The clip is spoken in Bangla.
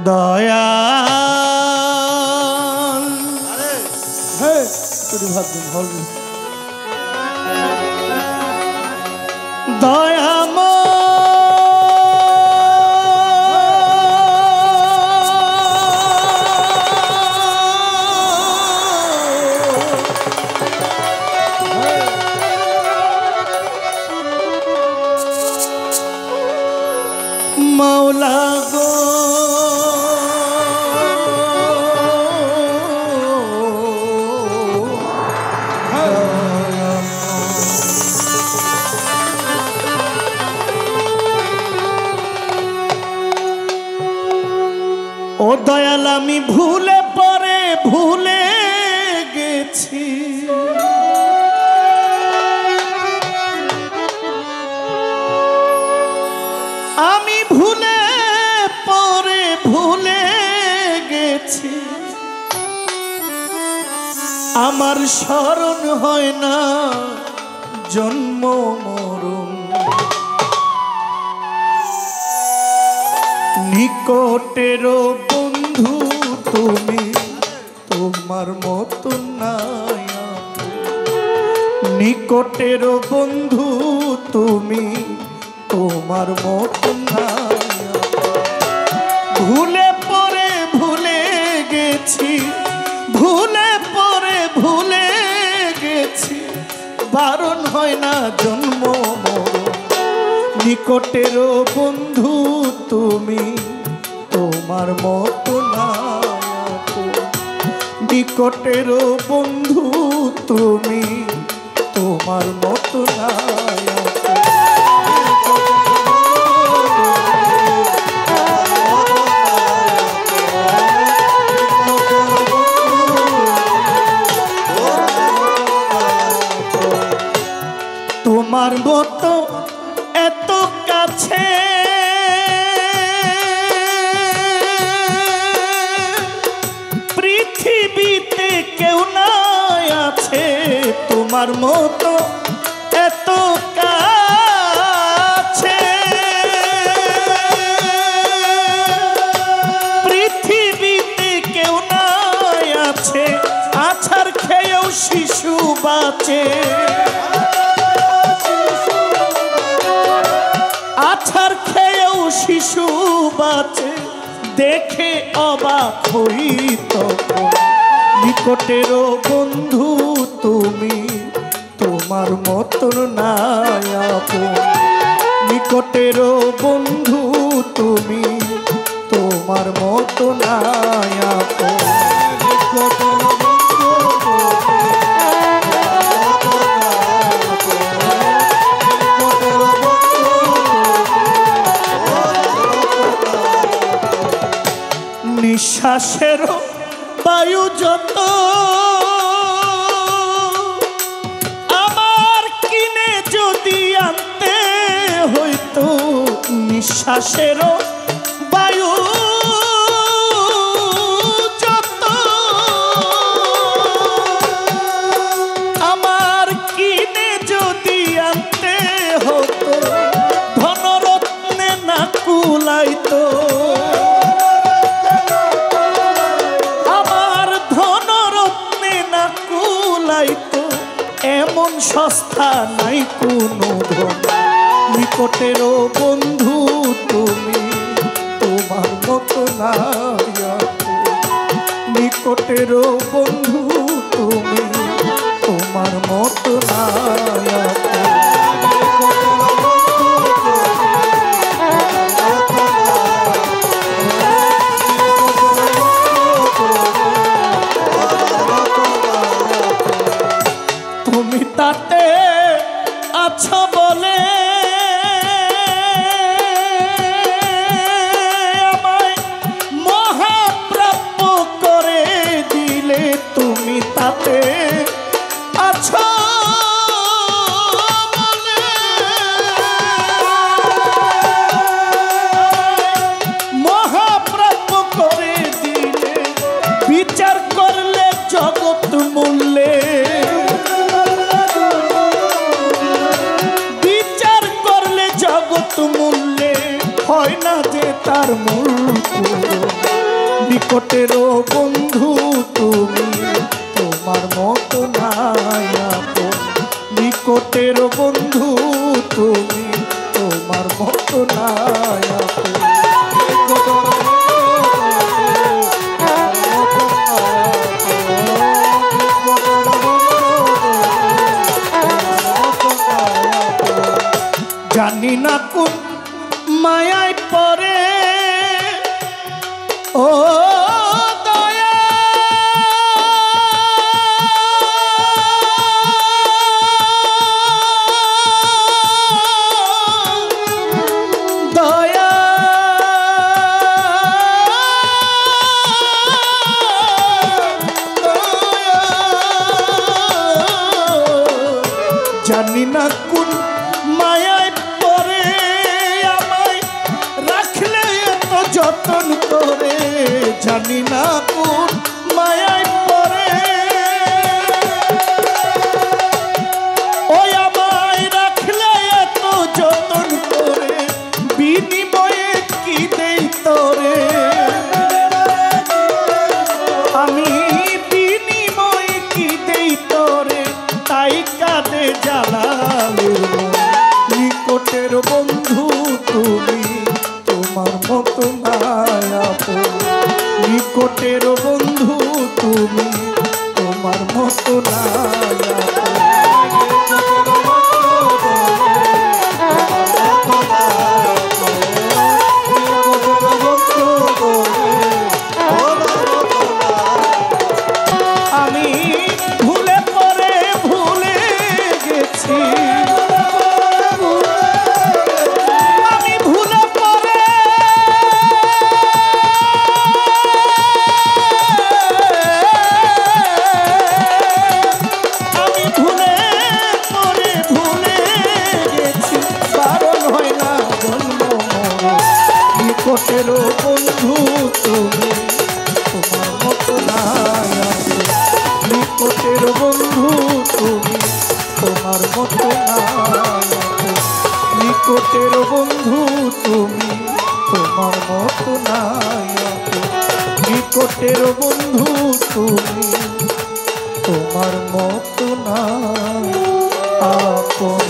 দয়াল হে তুই ভাত দিন হল দয়াম মৌলা গো ও দয়াল আমি ভুলে পরে ভুলে গেছি আমি ভুলে পরে ভুলে গেছি আমার স্মরণ হয় না জন্ম মরণ নিকটের বন্ধু তুমি তোমার মতো নাই নিকটের বন্ধু তুমি তোমার মতো নাই ভুলে পরে ভুলে গেছি ভুলে পরে ভুলে গেছি বারণ হয় না জন্ম মরণ নিকটের বন্ধু তুমি তোমার মতো নাই নিকটের বন্ধু তুমি তোমার মতো নাই তোমার মতো এত কাছে পৃথিবীতে কেউ নাই আছে তোমার মতো এত কাছে পৃথিবীতে কেউ নাই আছে আছাড় খেয়েও শিশু বাঁচে আছাড় খেয়েও শিশু বাঁচে দেখে অবাক হই তখন নিকটের বন্ধু তুমি তোমার মতন নাই আপন নিকটের বন্ধু তুমি তোমার মতো নাই আপন নিঃশ্বাসের বায়ু যত আমার কিনে যদি আনতে হইতো নিঃশ্বাসের বায়ু যত আমার কিনে যদি আনতে হতো ধনরত্নে না কুলাইতো এমন সস্তা নাই কোনো ধন নিকটের বন্ধু তুমি তোমার মতো নাই নিকটের বন্ধু তুমি তোমার মতো নাই তাতে আছো বলে আমায় মহাপ্রাপ্য করে দিলে তুমি তাতে আছো বলে মহাপ্রাপ্য করে দিলে বিচার করলে জগৎ মূল্যে বিচার নিকটেরও বন্ধু তুমি, তোমার মতো নাই আপন। নিকটেরও বন্ধু তুমি, তোমার মতো নাই আপন। জানি না কোন মায়ায় পরে ও দয়া, দয়া জানি না কোন মায়ায় পরে আমায় রাখলে এত যতন করে। জানি না কোন মায়ায় পরে ওই আমায় রাখলে এত যতন করে। বিনিময়ে কি দেই তোরে আমি, বিনিময়ে কি দেই তোরে, তাই কাঁদে জালালের মন। নিকটের বন্ধু তুমি, তোমার মতো নাই আপন। নিকটের বন্ধু তুমি, তোমার মতো নাই আপন। আমি ভুলে পরে ভুলে গেছি, আমি ভুলে পরে আমি ভুলে পরে ভুলে গেছি। বারণ হয় না জন্ম মরণ। নিকটের বন্ধু তুমি, তোমার মতো নাই আপন। নিকটের বন্ধু তুমি, তোমার মতো নাই আপন। নিকটের বন্ধু তুমি, তোমার মতো নাই আপন। নিকটের বন্ধু তুমি, তোমার মতো নাই আপন।